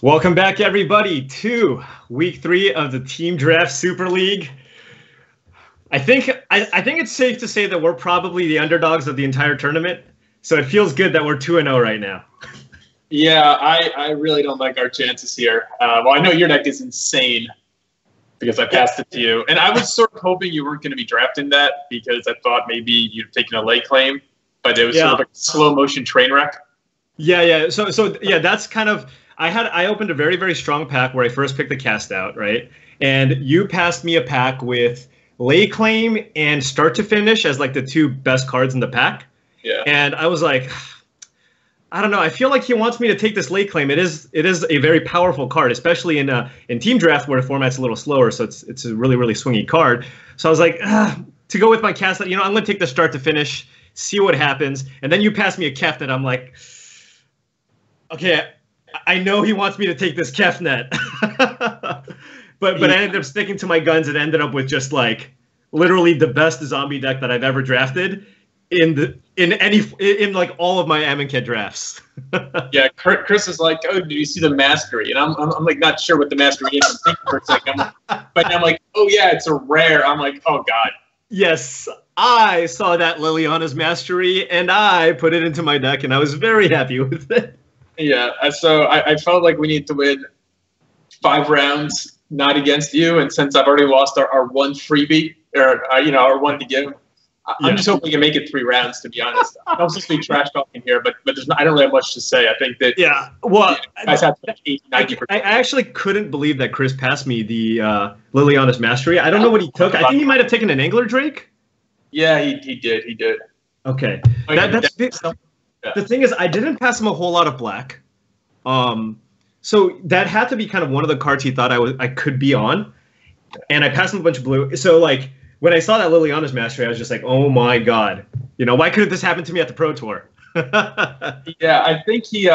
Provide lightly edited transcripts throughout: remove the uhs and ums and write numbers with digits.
Welcome back, everybody, to week 3 of the Team Draft Super League. I think it's safe to say that we're probably the underdogs of the entire tournament, so it feels good that we're 2-0 right now. Yeah, I really don't like our chances here. Well, I know your deck is insane because I passed it to you, and I was sort of hoping you weren't going to be drafting that because I thought maybe you'd taken a late claim, but it was sort of like a slow motion train wreck. Yeah. So yeah, that's kind of. I opened a very, very strong pack where I first picked the cast out, right? And you passed me a pack with Lay Claim and Start to Finish as like the 2 best cards in the pack. Yeah. And I was like, I don't know. I feel like he wants me to take this Lay Claim. It is a very powerful card, especially in Team Draft where the format's a little slower, so it's a really, really swingy card. So I was like, to go with my cast out, I'm going to take the Start to Finish, see what happens. And then you passed me a Keft, and I'm like, okay, I know he wants me to take this Kefnet, but I ended up sticking to my guns and ended up with just like literally the best zombie deck that I've ever drafted in like all of my Amonkhet drafts. Yeah, Chris is like, "Oh, did you see the Mastery?" And I'm like not sure what the Mastery is. I'm thinking for a second, but I'm like, "Oh yeah, it's a rare." I'm like, "Oh god." Yes, I saw that Liliana's Mastery and I put it into my deck, and I was very happy with it. Yeah, so I felt like we need to win 5 rounds, not against you. And since I've already lost our one freebie, or our one to give, I'm just hoping we can make it 3 rounds. To be honest, I'm supposed to be trash talking here, but I don't really have much to say. I think that guys have like 80-90%. I actually couldn't believe that Chris passed me the Liliana's Mastery. I don't know what he took. I think he might have taken an Angler Drake. Yeah, he did. Okay, that's big. The thing is, I didn't pass him a whole lot of black, so that had to be kind of one of the cards he thought I could be on, and I passed him a bunch of blue. So like when I saw that Liliana's Mastery, I was just like, oh my god, why couldn't this happen to me at the Pro Tour? Yeah, I think he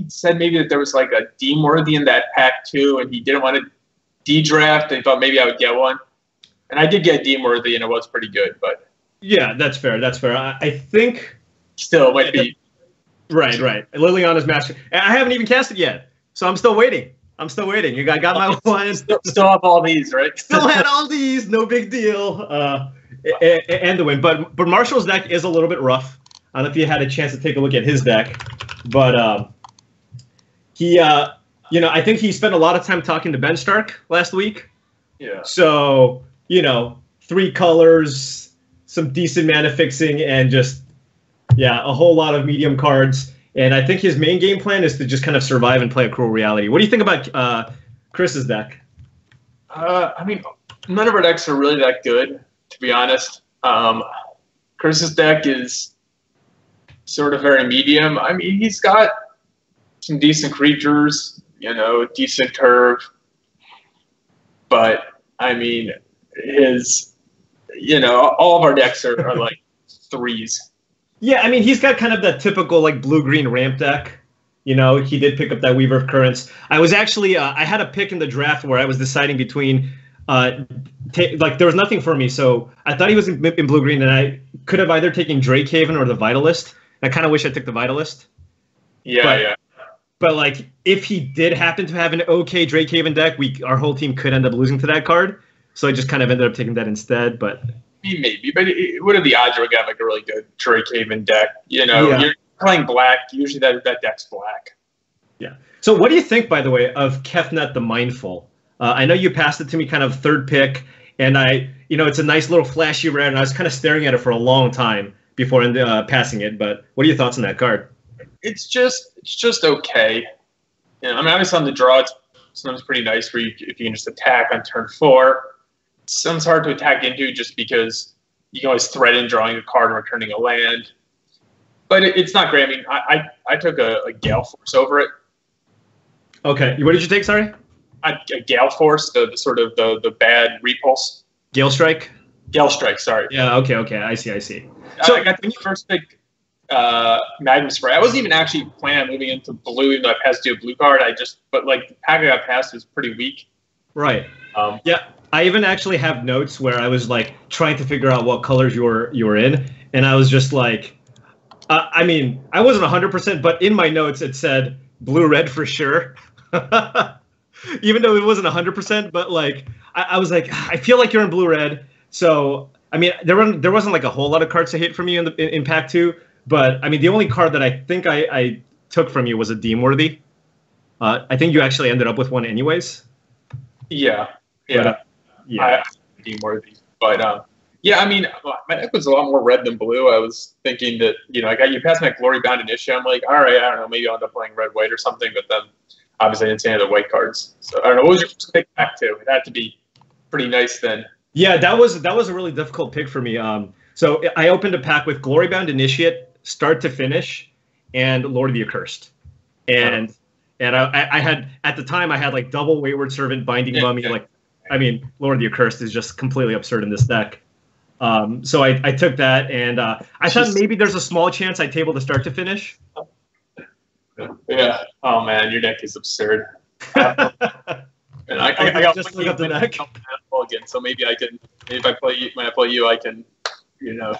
said maybe that there was like a Deem-worthy in that pack too, and he didn't want to de-draft, and he thought maybe I would get one, and I did get Deem-worthy, and it was pretty good, but yeah, that's fair. I think. Still might be. Right. Liliana's Mastery. I haven't even cast it yet, so I'm still waiting. I got my one. Still have all these, right? Still had all these. No big deal. And the win. But Marshall's deck is a little bit rough. I don't know if you had a chance to take a look at his deck, but he, I think he spent a lot of time talking to Ben Stark last week. Yeah. So 3 colors, some decent mana fixing, and just. Yeah, a whole lot of medium cards, and I think his main game plan is to just kind of survive and play a Cruel Reality. What do you think about Chris's deck? I mean, none of our decks are really that good, to be honest. Chris's deck is sort of very medium. I mean, he's got some decent creatures, decent curve, but I mean, all of our decks are like 3s. Yeah, I mean, he's got kind of that typical, like, blue-green ramp deck. He did pick up that Weaver of Currents. I was actually, I had a pick in the draft where I was deciding between, there was nothing for me, so I thought he was in blue-green, and I could have either taken Drakehaven or the Vitalist. I kind of wish I took the Vitalist. Yeah. But, like, if he did happen to have an okay Drakehaven deck, our whole team could end up losing to that card. So I just kind of ended up taking that instead, but... Maybe, but what are the odds we're going to have like a really good Drakehaven deck? You're playing black. Usually that deck's black. Yeah. So what do you think, by the way, of Kefnet the Mindful? I know you passed it to me kind of 3rd pick, and it's a nice little flashy rare, and I was kind of staring at it for a long time before passing it. But what are your thoughts on that card? It's just okay. I mean, obviously on the draw, it's sometimes pretty nice where if you can just attack on turn 4. Some's hard to attack into just because you can always threaten drawing a card and returning a land. But it's not great. I mean, I took a Gale Force over it. Okay. What did you take, sorry? A Gale Force, the sort of the bad repulse. Gale Strike? Gale Strike, sorry. Yeah, okay. I see. So I got the first pick Magnum Spray. I wasn't even actually planning on moving into blue, even though I passed you a blue card. But like the pack I got passed was pretty weak. Right. Yeah. I even actually have notes where I was like trying to figure out what colors you were in, and I was just like, I mean, I wasn't 100%, but in my notes it said blue red for sure. Even though it wasn't 100%, but like I was like, I feel like you're in blue red. So I mean, there wasn't like a whole lot of cards to hit from you in Pack 2, but I mean, the only card that I think I took from you was a Deemworthy. I think you actually ended up with one anyways. Yeah, yeah. I Deemworthy, but yeah, I mean, my deck was a lot more red than blue. I was thinking that, I got you past my Glory Bound Initiate. I'm like, all right, I don't know, maybe I'll end up playing red white or something, but then obviously I didn't see any of the white cards. So I don't know. What was your first pick Pack 2? It had to be pretty nice then. Yeah, that was a really difficult pick for me. So I opened a pack with Glory Bound Initiate, start to finish, and Lord of the Accursed. And I had, at the time, I had like double Wayward Servant, Binding Mummy. Like, I mean, Lord of the Accursed is just completely absurd in this deck. So I took that, and I thought maybe there's a small chance I table the start to finish. Yeah. Oh man, your deck is absurd. And I got just look up the deck again, so maybe I can. If I play you, when I play you, I can,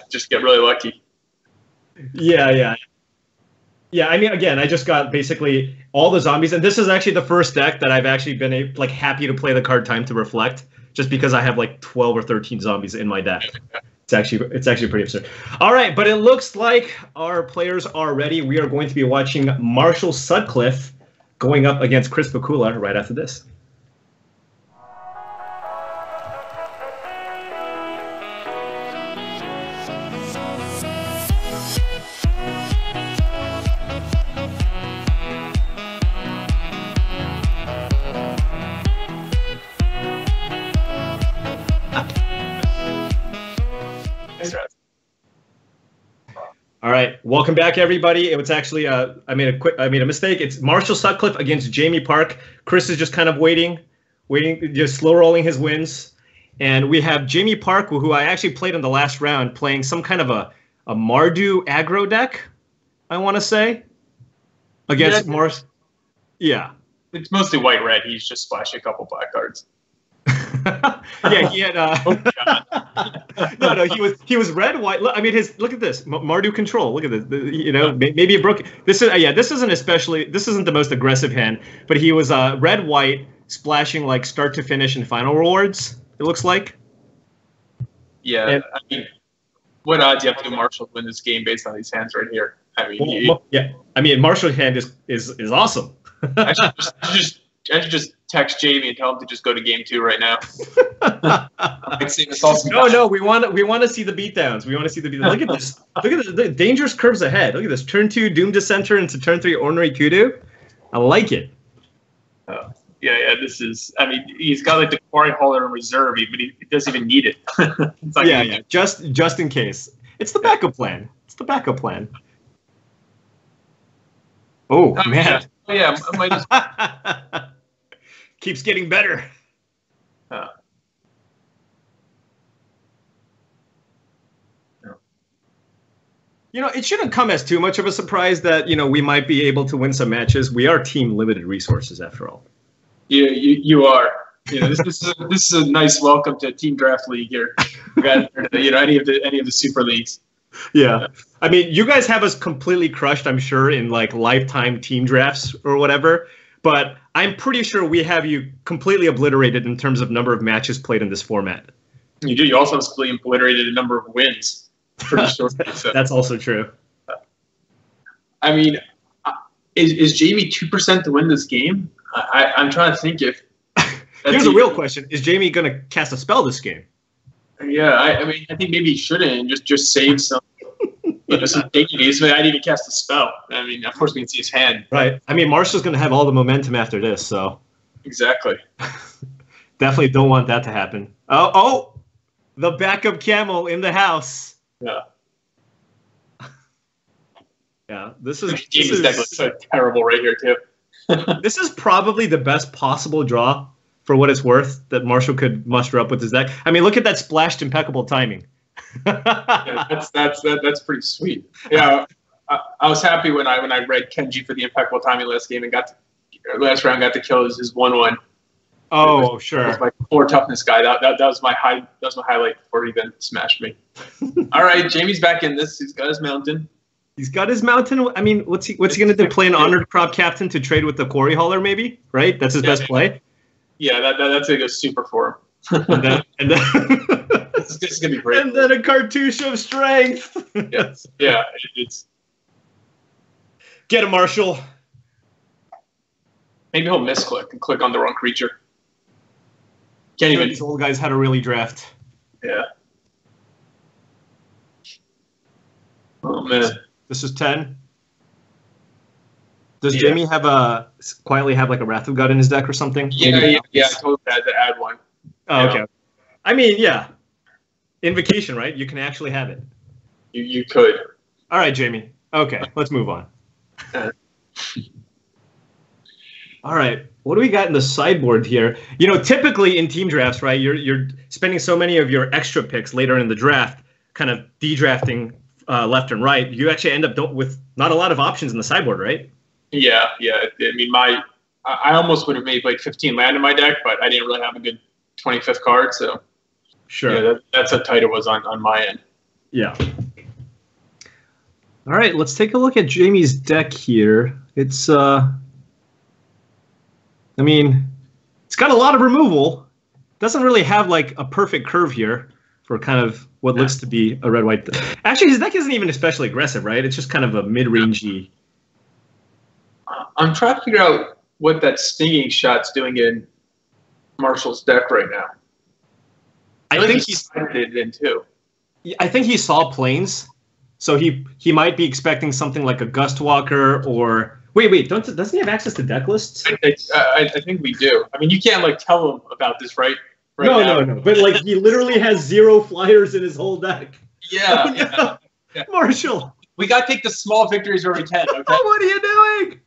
just get really lucky. Yeah. I mean, again, I just got basically all the zombies, and this is actually the first deck that I've actually been like happy to play the card Time to Reflect, just because I have like 12 or 13 zombies in my deck. It's actually pretty absurd. All right, but it looks like our players are ready. We are going to be watching Marshall Sutcliffe going up against Chris Bakula right after this. All right, welcome back, everybody. It was actually I made a mistake. It's Marshall Sutcliffe against Jamie Parke. Chris is just kind of waiting, just slow rolling his wins, and we have Jamie Parke, who I actually played in the last round, playing some kind of a Mardu aggro deck, I want to say, against Mars. Yeah, it's mostly white red. He's just splashed a couple black cards. Yeah, he had. No, he was red, white. I mean, look at this Mardu control. Look at this. Maybe it broke. This isn't the most aggressive hand, but he was red, white, splashing like start to finish and final rewards. It looks like. Yeah, I mean, what odds do you have to do Marshall win this game based on these hands right here? I mean, Marshall's hand is awesome. I should just text Jamie and tell him to just go to game 2 right now. No, we want to see the beatdowns. We want to see the beatdowns. Look at this. Look at the dangerous curves ahead. Look at this. Turn 2 Doom Dissenter into turn 3 Ornery Kudu. I like it. Yeah. This is. I mean, he's got like the quarry hauler in reserve, but he doesn't even need it. Just in case. It's the backup plan. Oh man. Yeah, I might just... Keeps getting better. It shouldn't come as too much of a surprise that, we might be able to win some matches. We are team limited resources after all. Yeah, you are. This is a nice welcome to Team Draft League here. Any of the super leagues. Yeah. I mean, you guys have us completely crushed, I'm sure, in like lifetime team drafts or whatever. But I'm pretty sure we have you completely obliterated in terms of number of matches played in this format. You do. You also have completely obliterated a number of wins. Pretty sure. So. That's also true. I mean, is Jamie 2% to win this game? I'm trying to think if. Here's a real question: is Jamie going to cast a spell this game? Yeah, I mean, I think maybe he shouldn't and just save some. Some dignities. I didn't even cast a spell. I mean, of course we can see his hand. Right. I mean, Marshall's going to have all the momentum after this, so. Exactly. Definitely don't want that to happen. Oh, the backup camel in the house. Yeah. Yeah. This is deck looks so terrible right here too. This is probably the best possible draw for what it's worth that Marshall could muster up with his deck. I mean, look at that splashed impeccable timing. Yeah, that's pretty sweet. Yeah, I was happy when I read Kenji for the impeccable timing last game and last round got to kill his 1/1. Oh, sure. It was my 4 toughness guy. That was my highlight before he then smashed me. All right, Jamie's back in this. He's got his mountain. He's got his mountain. I mean, what's he going to do? Play an honored crop captain to trade with the quarry hauler, maybe? Right? That's his best play. Yeah, that's like a super for him. and then this is gonna be great. And then a cartouche of strength. Yes. Yeah. It's get a Marshall. Maybe he'll misclick and click on the wrong creature. Can't even. These old guys had to really draft. Yeah. Oh man. This is 10. Does Jamie quietly have like a Wrath of God in his deck or something? Yeah. I totally had to add one. Oh, okay. I mean, yeah. Invocation, right? You can actually have it. You could. All right, Jamie. Okay, let's move on. All right, what do we got in the sideboard here? You know, typically in team drafts, right, you're spending so many of your extra picks later in the draft, kind of de-drafting left and right. You actually end up with not a lot of options in the sideboard, right? Yeah. I mean, I almost would have made like 15 land in my deck, but I didn't really have a good 25th card, so sure. Yeah, that's how tight it was on my end. Yeah. All right, let's take a look at Jamie's deck here. It's I mean, it's got a lot of removal. Doesn't really have like a perfect curve here for kind of what looks to be a red-white. Actually, his deck isn't even especially aggressive, right? It's just kind of a mid-rangey. I'm trying to figure out what that stinging shot's doing in Marshall's deck right now. I think he's it in too. I think he saw planes, so he might be expecting something like a Gustwalker or wait. Doesn't he have access to deck lists? I think we do. I mean, you can't like tell him about this, right? No. But like he literally has 0 flyers in his whole deck. Yeah. Oh, no. Yeah. Marshall, we got to take the small victories where we can. Okay. What are you doing?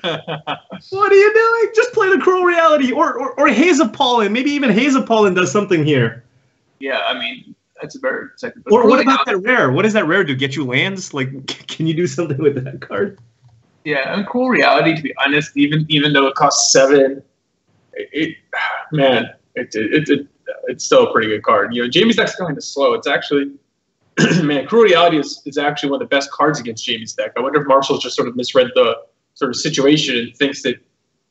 What are you doing? Just play the Cruel Reality or Haze of Pollen. Maybe even Haze of Pollen does something here. Yeah, I mean, that's a very second. Or what about that rare? What does that rare do? Get you lands? Like, can you do something with that card? Yeah, I mean, Cruel Reality, to be honest, even though it costs 7, it's still a pretty good card. You know, Jamie's deck's going to slow. It's actually, man, Cruel Reality is actually one of the best cards against Jamie's deck. I wonder if Marshall's just sort of misread the sort of situation and thinks that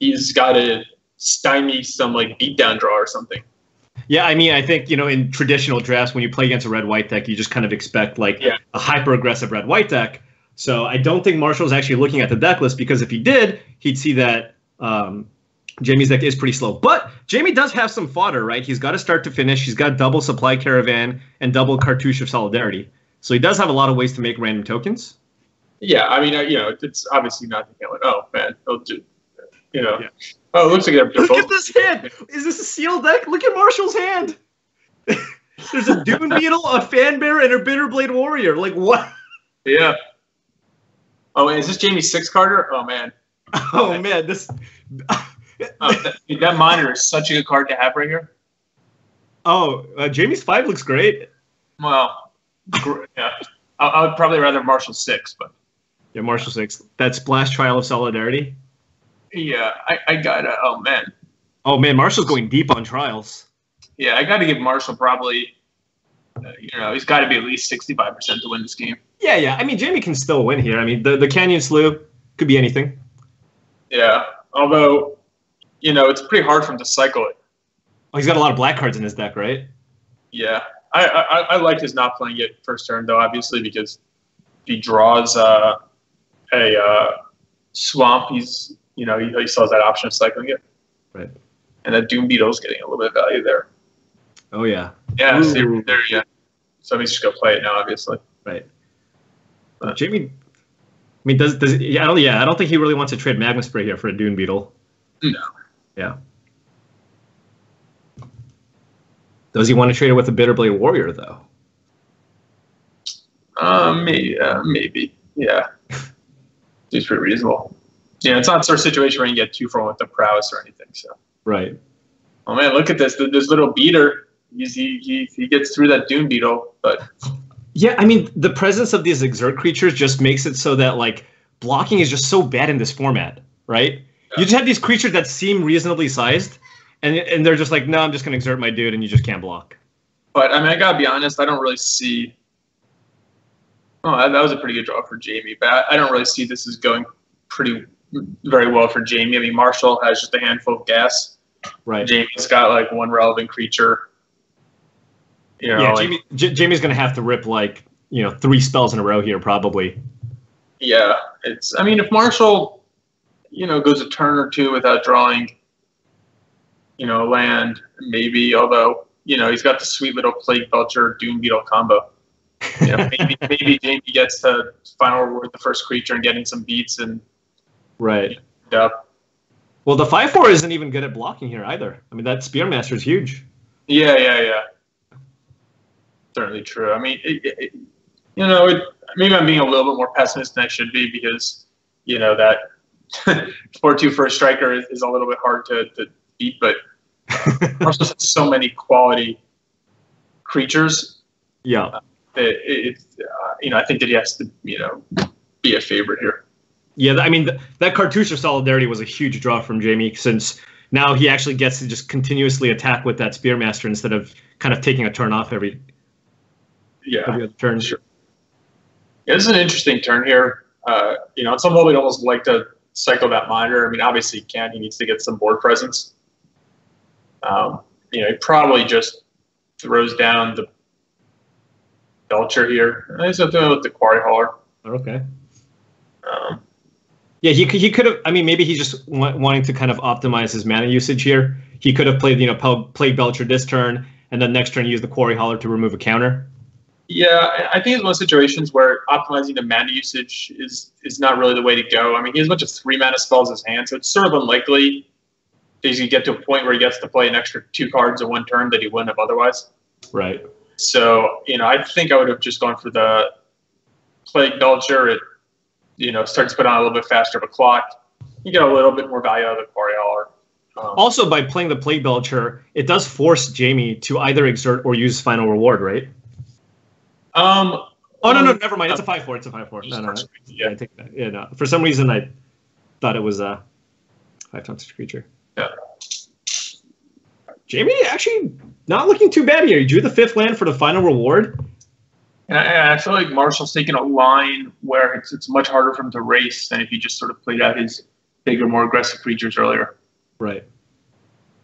he's got to stymie some like beatdown draw or something. Yeah, I mean, I think, you know, in traditional drafts, when you play against a red-white deck, you just kind of expect like a hyper-aggressive red-white deck. So I don't think Marshall's actually looking at the deck list, because if he did, he'd see that Jamie's deck is pretty slow. But Jamie does have some fodder, right? He's got a start to finish. He's got double Supply Caravan and double Cartouche of Solidarity. So he does have a lot of ways to make random tokens. Yeah, I mean, you know, it's obviously not the like, oh, man, they'll do, you know. Yeah. Oh, it looks like they're both. Look at this hand. Is this a sealed deck? Look at Marshall's hand. There's a Dune Beetle, a Fan Bear, and a Bitterblade Warrior. Like, what? Yeah. Oh, is this Jamie's 6-carder? Oh, man. Oh, man. This. That monitor is such a good card to have right here. Oh, Jamie's 5 looks great. Well, yeah. I would probably rather Marshall 6, but. Yeah, Marshall 6. That Splash Trial of Solidarity. Yeah, I gotta. Oh man. Oh man, Marshall's going deep on trials. Yeah, I gotta give Marshall probably. You know, he's got to be at least 65% to win this game. Yeah. I mean, Jamie can still win here. I mean, the Canyon Slough could be anything. Yeah, although, you know, it's pretty hard for him to cycle it. Oh, he's got a lot of black cards in his deck, right? Yeah, I like his not playing it first turn though, obviously, because if he draws a swamp, he's. You know, he still has that option of cycling it. Right. And that Doom Beetle's getting a little bit of value there. Oh, yeah. Yeah, so there, yeah. So he's just going to play it now, obviously. Right. Jamie, I mean, I don't think he really wants to trade Magma Spray here for a Dune Beetle. No. Yeah. Does he want to trade it with a Bitterblade Warrior, though? Maybe. Yeah. Seems pretty reasonable. Yeah, it's not the sort of situation where you get 2 for 1 with the prowess or anything. So. Right. Oh man, look at this! This little beater. He gets through that Dune Beetle, but. Yeah, I mean, the presence of these exert creatures just makes it so that like blocking is just so bad in this format, right? Yeah. You just have these creatures that seem reasonably sized, and they're just like, no, I'm just gonna exert my dude, and you just can't block. But I mean, I gotta be honest. I don't really see. Oh, that was a pretty good draw for Jamie, but I don't really see this as going very well for Jamie. I mean, Marshall has just a handful of gas. Right. Jamie's got like one relevant creature. You know, yeah, Jamie's going to have to rip like 3 spells in a row here probably. Yeah, I mean, if Marshall, goes a turn or two without drawing, a land, maybe. Although, he's got the sweet little Plague Belcher Doom Beetle combo. Maybe Jamie gets to final reward the first creature and getting some beats and right. Up. Well, the 5/4 isn't even good at blocking here either. I mean, that Spearmaster is huge. Yeah. Certainly true. I mean, maybe I'm being a little bit more pessimist than I should be because, that 4/2 first striker is a little bit hard to beat, but Marshall has so many quality creatures. Yeah. I think that he has to, be a favorite here. Yeah, I mean, that Cartouche of Solidarity was a huge draw from Jamie since now he actually gets to just continuously attack with that Spearmaster instead of kind of taking a turn off every other turn. Sure. Yeah, this is an interesting turn here. On some level, we'd almost like to cycle that monitor. I mean, obviously he can. He needs to get some board presence. He probably just throws down the Belcher here. There's something with the Quarry Hauler. Okay. Yeah, he could have. I mean, maybe he's just wanting to kind of optimize his mana usage here. He could have played, Plague Belcher this turn, and then next turn use the Quarry Hauler to remove a counter. Yeah, I think it's one of those situations where optimizing the mana usage is not really the way to go. I mean, he has a bunch of 3 mana spells in his hand, so it's sort of unlikely that he's going to get to a point where he gets to play an extra 2 cards in one turn that he wouldn't have otherwise. Right. So, I think I would have just gone for the Plague Belcher. It, starts to put on a little bit faster of a clock. You get a little bit more value out of the Quarry Hauler. Also, by playing the Plague Belcher, it does force Jamie to either exert or use final reward, right? Oh no, never mind. It's a 5/4. It's a 5/4. No. Yeah, I take that. Yeah, no. For some reason, I thought it was a 5/6 creature. Yeah. Jamie actually not looking too bad here. He drew the 5th land for the final reward. And I feel like Marshall's taking a line where it's much harder for him to race than if he just sort of played out his bigger, more aggressive creatures earlier. Right.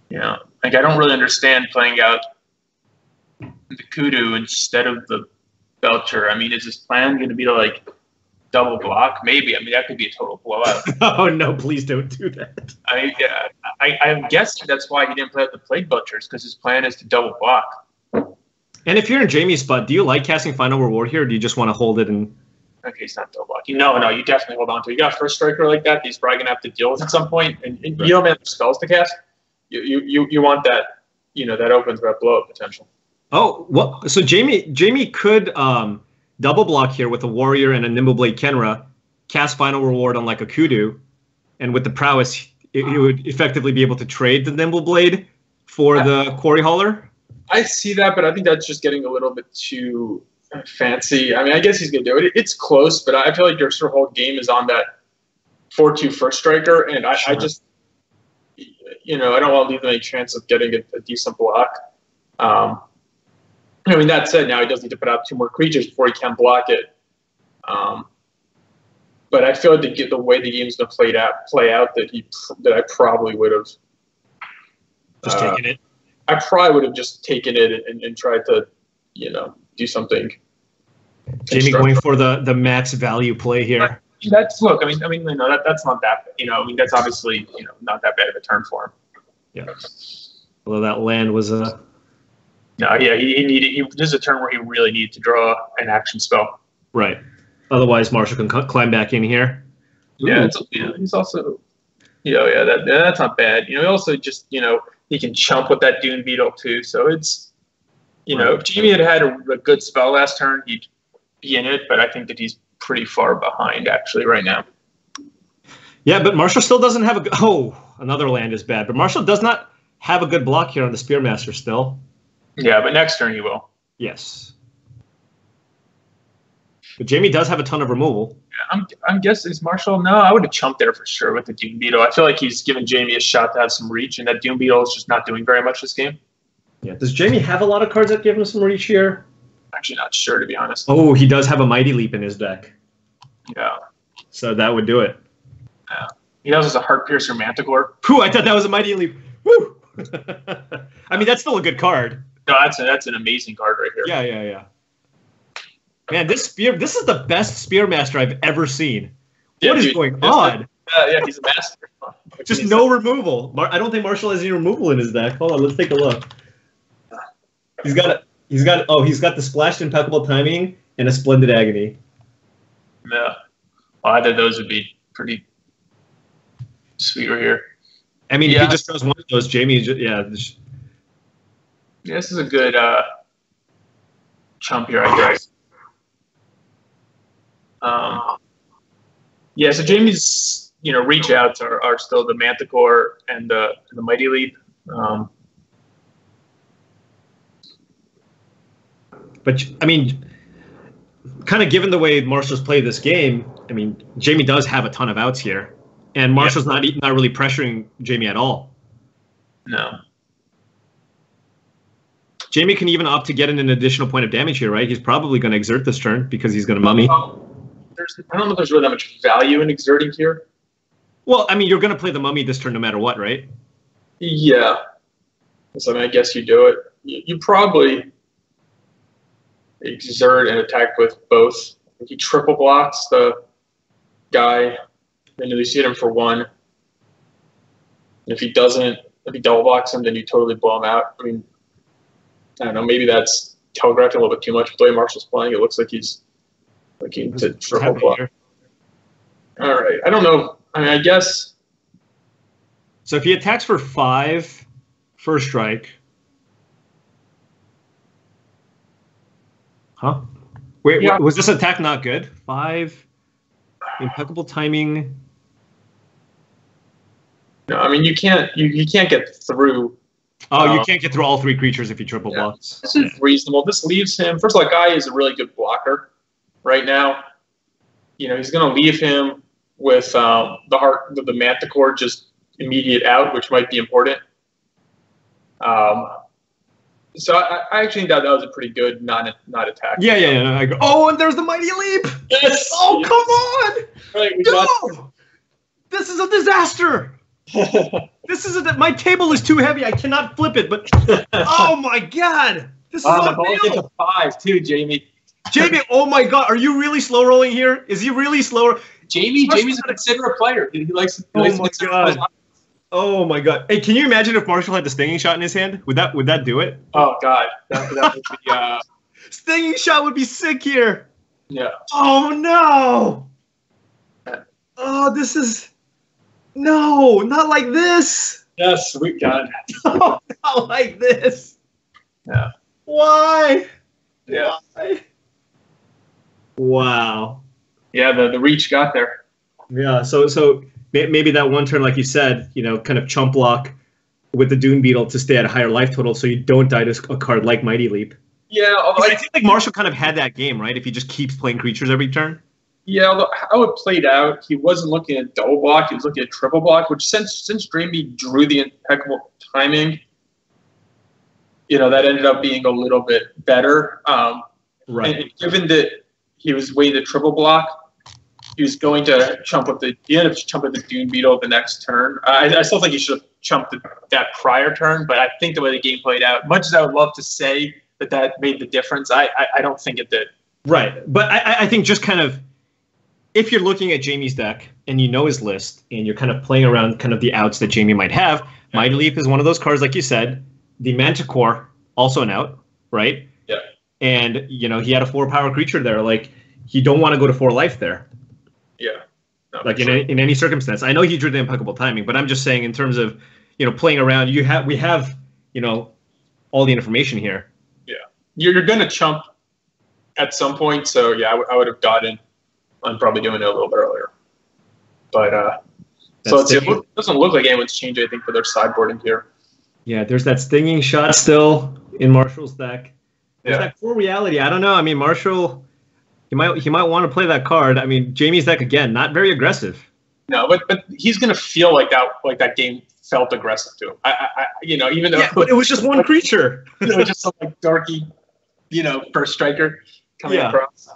Yeah. Like, I don't really understand playing out the Kudu instead of the Belcher. I mean, is his plan going to be to, like, double block? Maybe. I mean, that could be a total blowout. Oh, no, please don't do that. I mean, I'm guessing that's why he didn't play out the Plague Belchers, because his plan is to double block. And if you're in Jamie's spot, do you like casting final reward here, or do you just want to hold it and... Okay, he's not double blocking. No, you definitely hold on to it. You got a first striker like that, he's probably going to have to deal with at some point, and right. You don't have spells to cast. You want that, that opens that blow-up potential. Oh, well, so Jamie could double block here with a Warrior and a Nimbleblade Kenra, cast final reward on like a Kudu, and with the prowess, it would effectively be able to trade the Nimbleblade for the Quarry Hauler. I see that, but I think that's just getting a little bit too fancy. I mean, I guess he's going to do it. It's close, but I feel like your sort of whole game is on that 4/2 first striker, and I just, I don't want to leave them any chance of getting a decent block. I mean, that said, now he does need to put out 2 more creatures before he can block it. But I feel like the way the game's going to play out that I probably would have just taken it. I probably would have just taken it and tried to, do something. Jamie going for the max value play here. That's look. I mean, that's not that. That's obviously not that bad of a turn for him. Yeah. Although that land was a. No, yeah, he needed. This is a turn where he really needed to draw an action spell. Right. Otherwise, Marshall can climb back in here. Yeah, he's also. That's not bad. He also just he can chump with that Dune Beetle too. So it's if Jamie had a good spell last turn, he'd be in it. But I think that he's pretty far behind actually right now. Yeah, but Marshall still doesn't have another land is bad. But Marshall does not have a good block here on the Spearmaster still. Yeah, but next turn he will. Yes. But Jamie does have a ton of removal. I'm guessing it's Marshall. No, I would have chumped there for sure with the Doom Beetle. I feel like he's given Jamie a shot to have some reach, and that Doom Beetle is just not doing very much this game. Yeah. Does Jamie have a lot of cards that give him some reach here? Actually, not sure, to be honest. Oh, he does have a Mighty Leap in his deck. Yeah. So that would do it. Yeah. He also has a Heart Piercer Manticore. Whew, I thought that was a Mighty Leap. Woo! I mean, that's still a good card. No, that's an amazing card right here. Yeah. Man, this is the best Spearmaster I've ever seen. What is going on? Yeah, he's a master. Just no removal. I don't think Marshall has any removal in his deck. Hold on, let's take a look. He's got the Splashed Impeccable Timing and a Splendid Agony. Yeah. Well, I thought those would be pretty sweet right here. I mean, if he just throws one of those, Jamie, this is a good chump here, I guess. So Jamie's reach outs are still the Manticore and the Mighty Leap. But I mean, kind of given the way Marshall's played this game, I mean, Jamie does have a ton of outs here, and Marshall's not really pressuring Jamie at all. No. Jamie can even opt to get in an additional point of damage here, right? He's probably going to exert this turn because he's going to mummy. I don't know if there's really that much value in exerting here. Well, I mean, you're going to play the mummy this turn no matter what, right? Yeah. So, I mean, I guess you do it. You probably exert and attack with both. He triple blocks the guy, then you hit him for one. And if he double blocks him, then you totally blow him out. I mean, I don't know, maybe that's telegraphing a little bit too much with the way Marshall's playing. It looks like he's looking to triple block. All right. I don't know. I mean, I guess. So if he attacks for 5, first strike. Huh? Wait, was this attack not good? 5, impeccable timing. No, I mean, you can't get through. Oh, you can't get through all 3 creatures if you triple blocks. This is reasonable. This leaves him. First of all, guy is a really good blocker right now. He's going to leave him with the Manticore just immediate out, which might be important. So I actually thought that was a pretty good not attack. Yeah. And there's the Mighty Leap. Yes. Oh, come on. Right, no. This is a disaster. My table is too heavy. I cannot flip it. But oh my god, this is the ball gets a 5 too, Jamie. Jamie, oh my god, are you really slow rolling here? Is he really slow? Jamie's a considerate player. He likes. Oh my god. Hey, can you imagine if Marshall had the Stinging Shot in his hand? Would that do it? Oh god, that would be. Stinging Shot would be sick here. Yeah. Oh no. Oh, this is. No, not like this. Yes, sweet God. No, not like this. Yeah. Why? Yeah. Why? Wow. Yeah, the reach got there. Yeah, so maybe that one turn, like you said, kind of chump block with the Dune Beetle to stay at a higher life total so you don't die to a card like Mighty Leap. Yeah, although I feel like Marshall kind of had that game, right? If he just keeps playing creatures every turn. Yeah, although how it played out, he wasn't looking at double block, he was looking at triple block, which since Dreamy drew the impeccable timing, that ended up being a little bit better. Right. And given that he was waiting to triple block, he was going to he ended up chumping the Dune Beetle the next turn. I still think he should have chumped that prior turn, but I think the way the game played out, much as I would love to say that made the difference, I don't think it did. Right. But I think just kind of, if you're looking at Jamie's deck and you know his list and you're kind of playing around kind of the outs that Jamie might have, Mighty Leap is one of those cards, like you said. The Manticore, also an out, right? Yeah. And, he had a 4-power creature there. Like, you don't want to go to 4 life there. Yeah. No, like, in any circumstance. I know he drew the impeccable timing, but I'm just saying in terms of, playing around, we have, all the information here. Yeah. You're going to chump at some point, so, yeah, I would have gotten. I'm probably doing it a little bit earlier. But, so it doesn't look like anyone's changed anything for their sideboarding here. Yeah, there's that Stinging Shot still in Marshall's deck. There's that Core Reality. I don't know. I mean, Marshall, he might want to play that card. I mean, Jamie's deck, again, not very aggressive. No, but he's going to feel like that game felt aggressive to him. Even though. Yeah, but it was just one creature. Just some darky first striker coming across.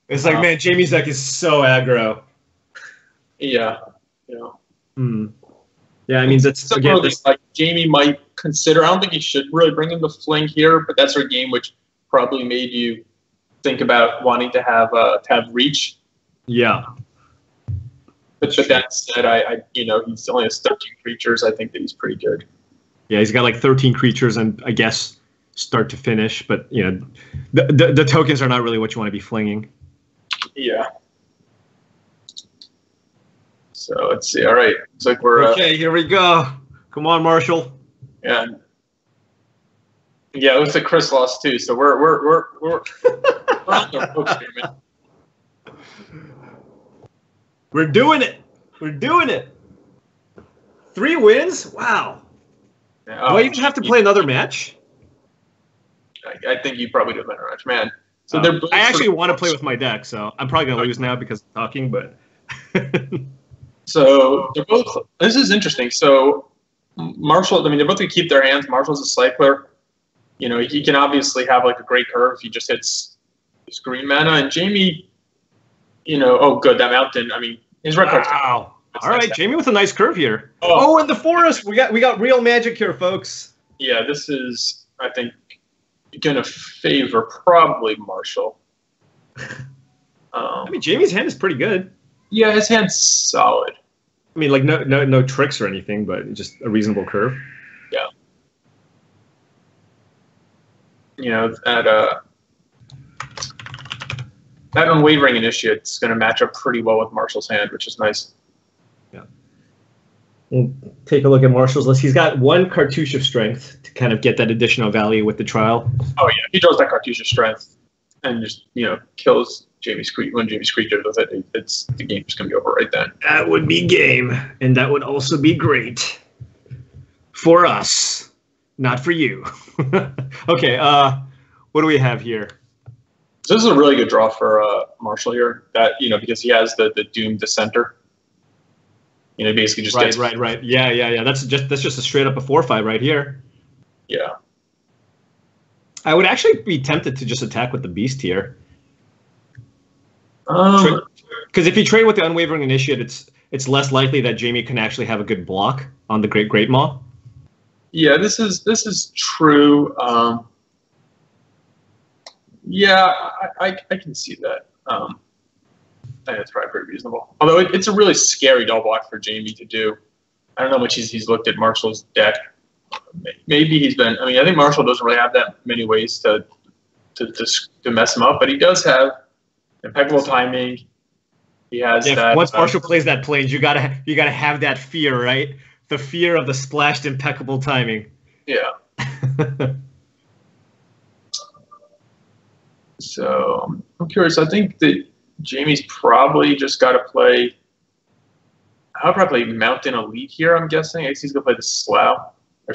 It's like, man, Jamie's deck is so aggro. Yeah. Yeah, I mean, that's again, like Jamie might consider. I don't think he should really bring in the fling here, but that's our game, which probably made you think about wanting to have reach. Yeah. But that said, he's only has 13 creatures. I think that he's pretty good. Yeah, he's got like 13 creatures and I guess start to finish, but the tokens are not really what you want to be flinging. Yeah. So let's see. All right, looks like we're okay. Here we go. Come on, Marshall. Yeah. Yeah, it looks like Chris lost too. So we're on the ropes here, man. We're doing it. We're doing it. 3 wins. Wow. Yeah, do I even have to play another match? I think you probably do a better match, man. So they're I actually want to play with my deck, so I'm probably gonna lose now because I'm talking, but. So they're both. This is interesting. So Marshall, I mean, they're both gonna keep their hands. Marshall's a cycler. He can obviously have like a great curve if he just hits his green mana. And Jamie, oh, good, that mountain. I mean, his red card's. Wow. All right, Jamie with a nice curve here. Oh, and the forest. We got real magic here, folks. Yeah, this is, I think, gonna favor probably Marshall. I mean, Jamie's hand is pretty good. Yeah, his hand's solid. I mean, like no tricks or anything, but just a reasonable curve. Yeah. That unwavering initiate's going to match up pretty well with Marshall's hand, which is nice. Yeah. We'll take a look at Marshall's list. He's got 1 cartouche of strength to kind of get that additional value with the trial. Oh yeah, he draws that cartouche of strength and just kills Jamie's creature. When Jamie's creature does it, the game's going to be over right then. That would be game, and that would also be great for us, not for you. Okay, what do we have here? So this is a really good draw for Marshall here. That because he has the Doom Dissenter. Basically just gets right. Yeah. That's just a straight up a 4/5 right here. Yeah. I would actually be tempted to just attack with the Beast here. Because if you trade with the Unwavering Initiate, it's less likely that Jamie can actually have a good block on the Great Maw. Yeah, this is true. Yeah, I can see that. I think that's probably pretty reasonable. Although it's a really scary double block for Jamie to do. I don't know how much he's looked at Marshall's deck. Maybe he's been. I mean, I think Marshall doesn't really have that many ways to mess him up, but he does have impeccable timing. He has that. Once Marshall plays that Plains, you gotta have that fear, right? The fear of the splashed impeccable timing. Yeah. So I'm curious. I think that Jamie's probably just got to play. I'll probably Mountain Elite here. I'm guessing. I guess he's gonna play the Slough. I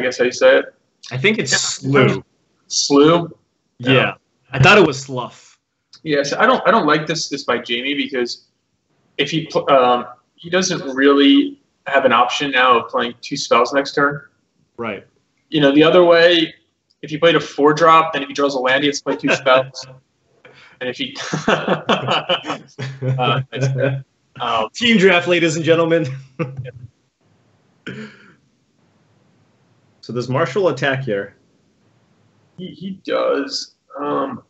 guess how you say it. I think it's Slew. Slew. Yeah, I thought it was Slough. Yes, I don't like this by Jamie because if he doesn't really have an option now of playing 2 spells next turn. Right. The other way, if he played a 4-drop, then if he draws a land, he has to play 2 spells. And if he team draft, ladies and gentlemen. So does Marshall attack here? He does. I'm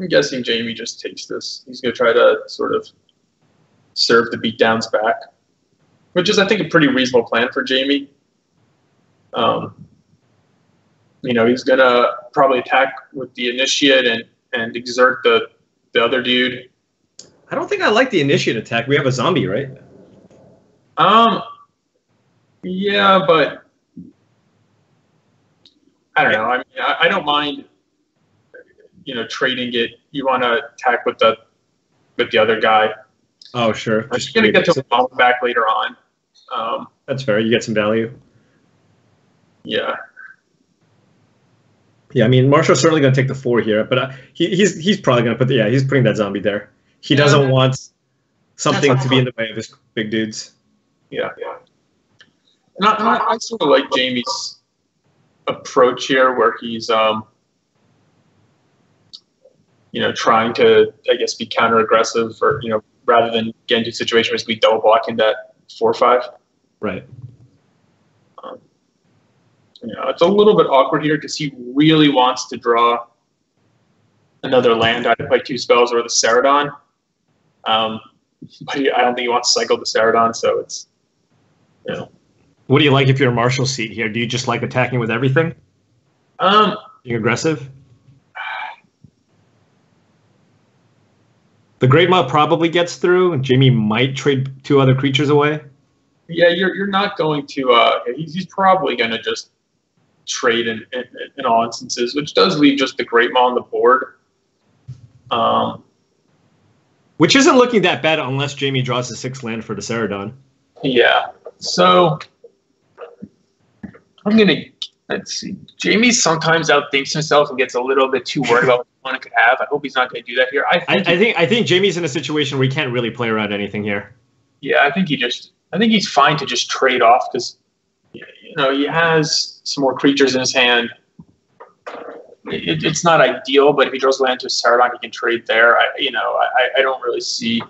guessing Jamie just takes this. He's going to try to sort of serve the beatdowns back, which is, I think, a pretty reasonable plan for Jamie. He's going to probably attack with the Initiate and exert the other dude. I don't think I like the Initiate attack. We have a zombie, right? Yeah, but I don't know. I mean, I don't mind, trading it. You want to attack with the other guy. Oh, sure. I'm just going to get to bomb back later on. That's fair. You get some value. Yeah. Yeah, I mean, Marshall's certainly going to take the 4 here, but he's probably going to he's putting that zombie there. He doesn't want something to be in the way of his big dudes. Yeah. And I sort of like Jamie's approach here, where he's trying to, I guess, be counter aggressive, or rather than get into a situation where it's be double blocking that 4/5. Right. It's a little bit awkward here because he really wants to draw another land. I'd play 2 spells or the Ceradon. But I don't think he wants to cycle the Ceradon, so it's, What do you like if you're a Marshall seat here? Do you just like attacking with everything? Being aggressive? The Great Maw probably gets through, and Jamie might trade 2 other creatures away. Yeah, you're not going to. He's probably going to just trade in all instances, which does leave just the Great Maw on the board. Which isn't looking that bad unless Jamie draws a 6th land for the Ceradon. Yeah. So let's see. Jamie sometimes outthinks himself and gets a little bit too worried about what his opponent could have. I hope he's not going to do that here. I think Jamie's in a situation where he can't really play around anything here. Yeah, I think he's fine to just trade off because he has some more creatures in his hand. It's not ideal, but if he draws land to a Ceradon, he can trade there. I don't really see.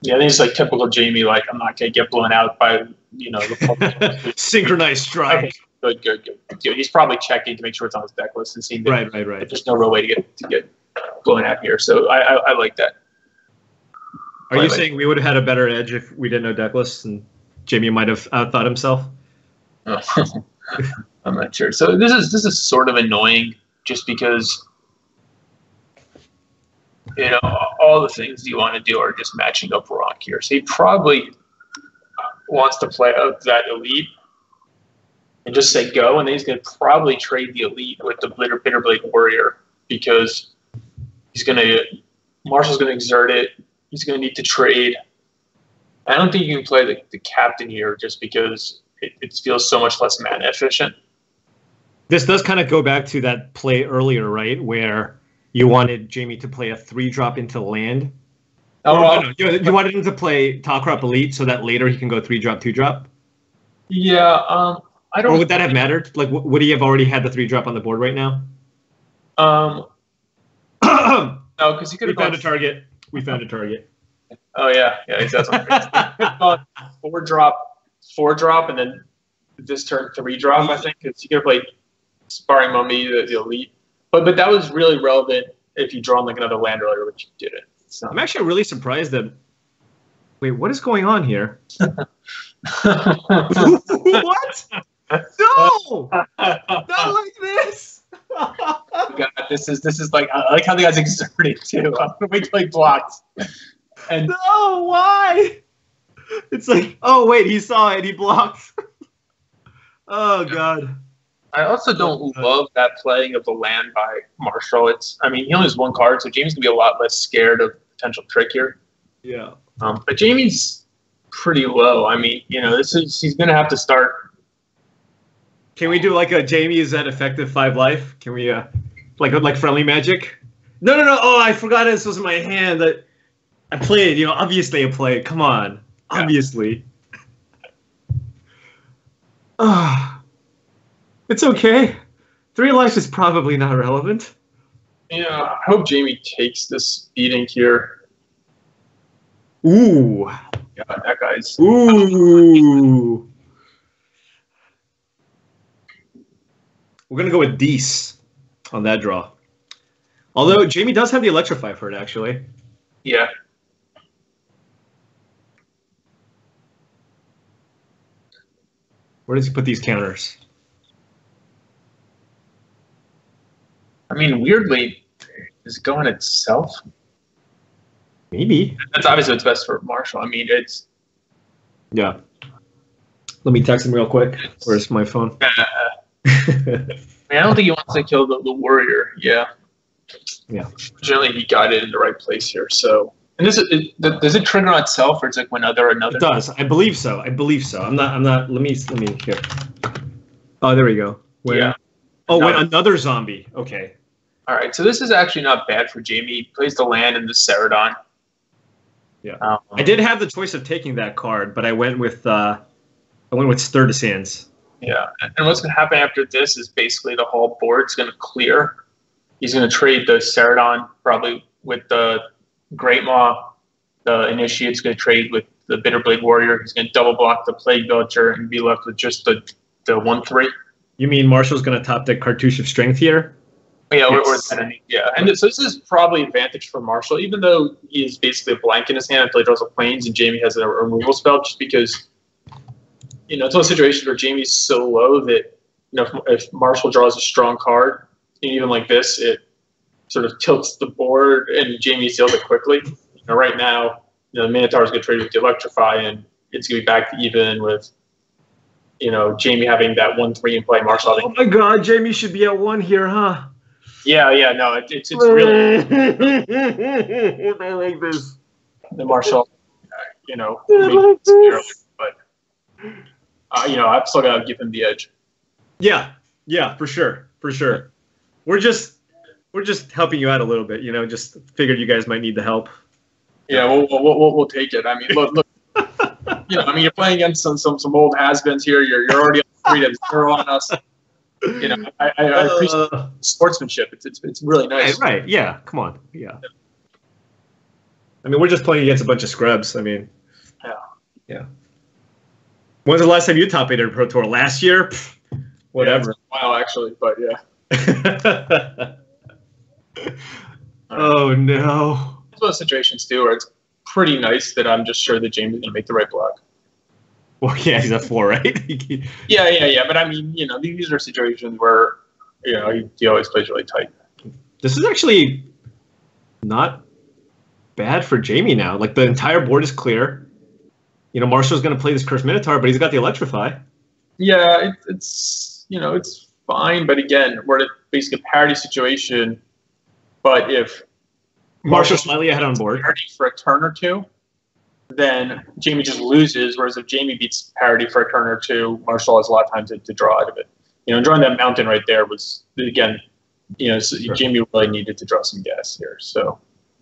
Yeah, I think it's like typical Jamie. Like, I'm not gonna get blown out by the synchronized strike. Okay, good. He's probably checking to make sure it's on his deck list and seeing that right. there's no real way to get blown out here. So I like that. Are you saying we would have had a better edge if we didn't know deck lists and Jamie might have outthought himself? I'm not sure. So this is sort of annoying just because all the things you want to do are just matching up wrong here. So he probably wants to play out that elite and just say go, and then he's going to probably trade the elite with the Bitterblade Warrior because Marshall's going to exert it. He's going to need to trade. I don't think you can play the captain here just because it feels so much less mana efficient. This does kind of go back to that play earlier, right, where you wanted Jamie to play a 3-drop into land. No. You wanted him to play Talcrop Elite so that later he can go 3-drop, 2-drop? Yeah, I don't... Or would that have mattered? Like, would he have already had the 3-drop on the board right now? No, because he could have found a target. We found a target. Oh, yeah, he said something. 4-drop, and then this turn 3-drop, I think, because he could have played Sparring Mummy, the elite. But that was really relevant if you draw like another land earlier, which you didn't. So. I'm actually really surprised that... Wait, what is going on here? What? No! Not like this! God, this is like, I like how the guy's exerted too. I'm gonna wait till he blocks. And no, why? It's like, oh wait, he saw it, he blocked. Oh god. I also don't love that playing of the land by Marshall. He only has 1 card, so Jamie's gonna be a lot less scared of potential trick here. Yeah. But Jamie's pretty low. He's gonna have to start. Can we do like a Jamie is at effective 5 life? Can we like friendly magic? No. Oh, I forgot this was in my hand. I played. Obviously I played. Come on, obviously. It's okay. 3 life is probably not relevant. Yeah, I hope Jamie takes this beating here. Ooh. Yeah, that guy's. Ooh. We're going to go with Dees on that draw. Although Jamie does have the Electrify for it, actually. Yeah. Where does he put these counters? Weirdly, is it going itself? Maybe. That's obviously what's best for Marshall. It's... Yeah. Let me text him real quick. Where's my phone? I don't think he wants to kill the warrior. Yeah. Yeah. Fortunately, he got it in the right place here. So, and does it trigger on itself, or it's like when another? It does. I believe so. I'm not. Let me here. Oh, there we go. Yeah. Oh, when another zombie. Okay. All right. So this is actually not bad for Jamie. He plays the land in the Ceradon. Yeah. I did have the choice of taking that card, but I went with Stir the Sands. Yeah, and what's going to happen after this is basically the whole board's going to clear. He's going to trade the Ceradon probably with the Great Maw. The Initiate's going to trade with the Bitterblade Warrior. He's going to double block the Plague Belcher and be left with just the 1/3. You mean Marshall's going to top deck Cartouche of Strength here? Yeah, yeah. And so this is probably advantage for Marshall, even though he is basically a blank in his hand until he draws a Plains and Jamie has a removal spell, just because, it's a situation where Jamie's so low that, if Marshall draws a strong card, even like this, it sort of tilts the board and Jamie seals it quickly. Right now, the Minotaur's going to trade with the Electrify, and it's going to be back to even with, Jamie having that 1/3 in play, Marshall having. Oh my God, Jamie should be at 1 here, huh? Yeah, no, it's really. I like this. The Marshall, but I've still got to give him the edge. Yeah, for sure. We're just helping you out a little bit, just figured you guys might need the help. Yeah, we'll take it. I mean, look, you're playing against some old has-beens here. You're already on 3-0 on us. I appreciate sportsmanship. It's really nice. Right. Yeah. Come on. Yeah. I mean, we're just playing against a bunch of scrubs. I mean. Yeah. When's the last time you top 8 at a Pro Tour? Last year? Whatever. Yeah, a while, actually, but yeah. Oh no. It's one of those situations too where it's pretty nice that I'm just sure that Jamie's gonna make the right block. Well, yeah, he's at 4, right? Yeah. But I mean, these are situations where, he always plays really tight. This is actually not bad for Jamie now. Like, the entire board is clear. Marshall's going to play this Cursed Minotaur, but he's got the Electrify. Yeah, it's fine. But again, we're at basically a parity situation. But if Marshall's slightly ahead on board for a turn or two, then Jamie just loses. Whereas if Jamie beats parity for a turn or two, Marshall has a lot of time to draw out of it. Drawing that mountain right there was, again, so sure. Jamie really needed to draw some gas here. So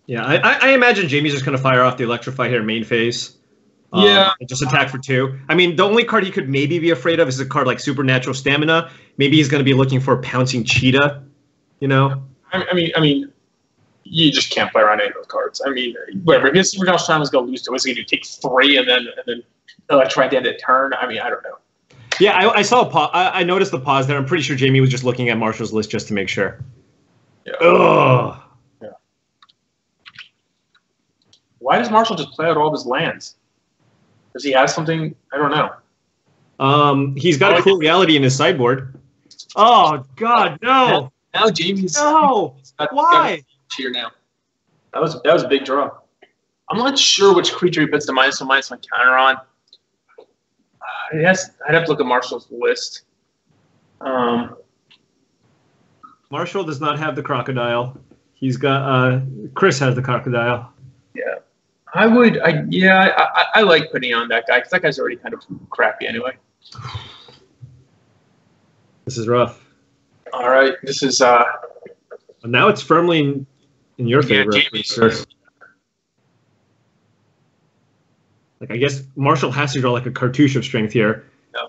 yeah, I imagine Jamie's just going to fire off the Electrify here main phase. And just attack for 2. I mean, the only card he could maybe be afraid of is a card like Supernatural Stamina. Maybe he's going to be looking for Pouncing Cheetah. I mean, you just can't play around any of those cards. I mean, whatever. If his Supernatural Stamina is going to lose to, what's he going to do? Take 3 and then try to end it turn? I mean, I don't know. Yeah, I saw a pause. I noticed the pause there. I'm pretty sure Jamie was just looking at Marshall's list just to make sure. Yeah. Ugh. Yeah. Why does Marshall just play out all of his lands? Does he have something? I don't know. He's got a Cool Reality in his sideboard. Oh God, no! Now Jamie's Why? Here now. That was a big draw. I'm not sure which creature he puts the -1/-1 counter on. I'd have to look at Marshall's list. Marshall does not have the crocodile. He's got Chris has the crocodile. Yeah. I like putting on that guy because that guy's already kind of crappy anyway. This is rough. All right, this is. Now it's firmly in your favor. Sure. Like, I guess Marshall has to draw like a Cartouche of Strength here. No.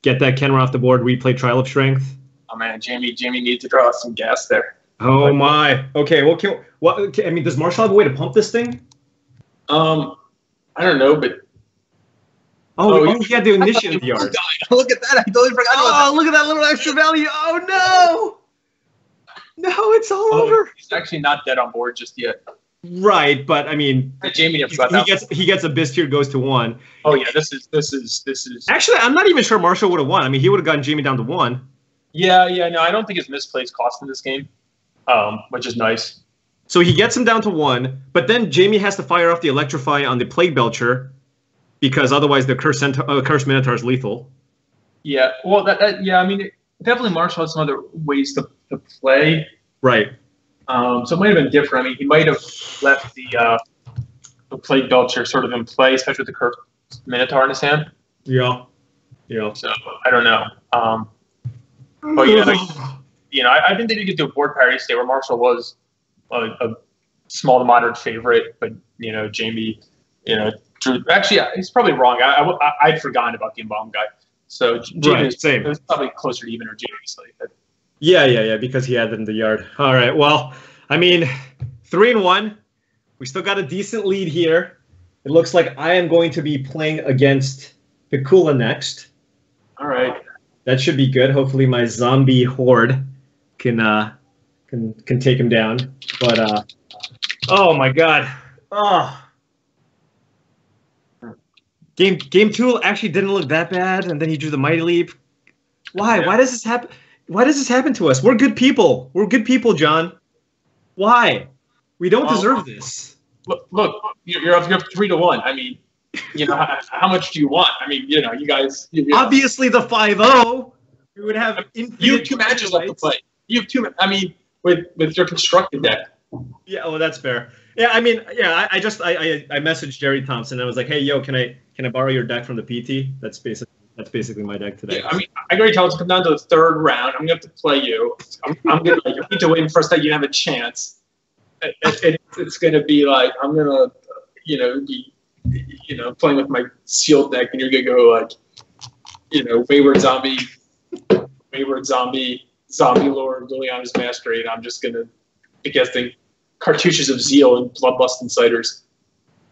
Get that Kenra off the board. Replay Trial of Strength. Oh man, Jamie needs to draw some gas there. Oh my. Okay. Well, I mean, does Marshall have a way to pump this thing? I don't know, but. He had the Initiative Yard. Look at that! I totally forgot about that. Look at that little extra value! Oh no! No, it's all over. He's actually not dead on board just yet. Right, but I mean, Jamie he gets Abyss Tier, goes to 1. Oh yeah, this is. Actually, I'm not even sure Marshall would have won. I mean, he would have gotten Jamie down to 1. Yeah, no, I don't think his misplays cost him this game, which is nice. So he gets him down to 1, but then Jamie has to fire off the Electrify on the Plague Belcher, because otherwise the Cursed Minotaur is lethal. Yeah, well, I mean, definitely Marshall has some other ways to play. Right. So it might have been different. I mean, he might have left the Plague Belcher sort of in play, especially with the Cursed Minotaur in his hand. Yeah. So I don't know. But yeah, I think that you could do a board parity state where Marshall was a small to moderate favorite, but Jamie, drew. Actually, he's probably wrong. I'd forgotten about the Embalm guy. So Jamie same. It was probably closer to even or Jamie. So, Yeah, because he had it in the yard. All right, well, I mean, 3-1. We still got a decent lead here. It looks like I am going to be playing against Pikula next. All right. That should be good. Hopefully my zombie horde can take him down. But oh my god. Oh. Game 2 actually didn't look that bad, and then he drew the Mighty Leap. Why? Yeah. Why does this happen? Why does this happen to us? We're good people. We're good people, John. Why? We don't deserve this. Look, you're up 3-1. I mean, how much do you want? I mean, you guys. Obviously, the 5-0. We would have. You have 2 matches left to play. You have 2. I mean, with your constructed deck. Yeah, well, that's fair. Yeah, I mean, yeah, I messaged Jerry Thompson. And I was like, hey, yo, can I borrow your deck from the PT? That's basically my deck today. Yeah, I mean, I already told you to come down to the 3rd round. I'm gonna have to play you. I'm gonna you need to win first that you have a chance. It's gonna be like I'm gonna be playing with my sealed deck, and you're gonna go like wayward zombie, zombie lord, Liliana's mastery, and I'm just gonna be guessing cartouches of zeal and bloodlust insiders.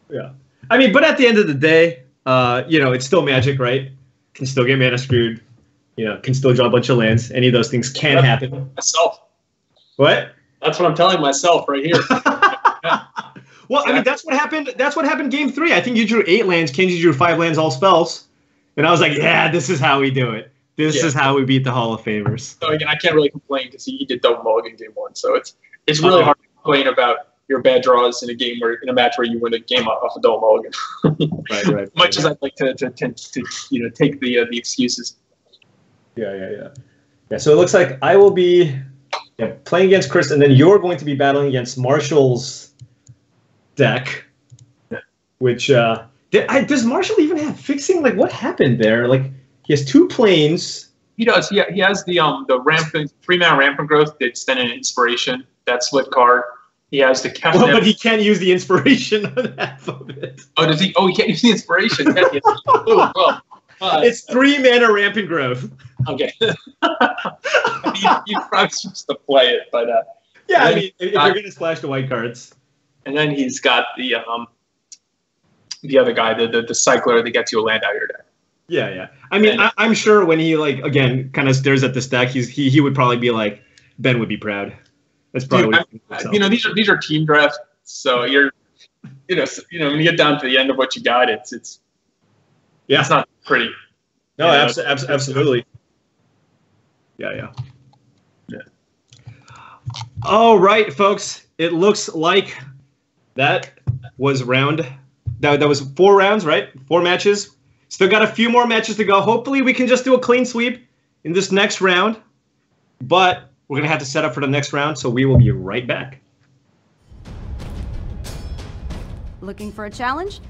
Yeah, I mean, but at the end of the day, it's still Magic, right? Can still get mana screwed. Can still draw a bunch of lands. Any of those things can happen. Myself. What? That's what I'm telling myself right here. Yeah. Well, I mean, that's what happened. That's what happened Game 3. I think you drew 8 lands. Kenji drew 5 lands, all spells. And I was like, yeah, this is how we do it. This is how we beat the Hall of Famers. So again, I can't really complain because he did double mulligan Game 1. So it's really hard to complain about your bad draws in a match where you win a game off a double mulligan. Right. Much as I'd like to take the excuses. Yeah. So it looks like I will be playing against Chris, and then you're going to be battling against Marshall's deck, which does Marshall even have fixing? Like, what happened there? Like, he has 2 planes. He does. Yeah, he has the rampant 3-mana rampant growth, the extended inspiration, that split card. He has the Kefnev. Well, but he can't use the inspiration on half of it. Oh, does he? Oh, he can't use the inspiration. It's 3 mana rampant growth. Okay. He's probably supposed to play it, but yeah. I mean, if you're gonna splash the white cards. And then he's got the other guy, the cycler that gets you a land out of your deck. Yeah. I mean, I'm sure when he kind of stares at this deck, he would probably be like, Ben would be proud. That's probably these are team drafts, so you're when you get down to the end of what you got, it's not pretty. No, absolutely. Yeah. All right, folks. It looks like that was that was 4 rounds, right? 4 matches. Still got a few more matches to go. Hopefully, we can just do a clean sweep in this next round. But we're going to have to set up for the next round, so we will be right back. Looking for a challenge?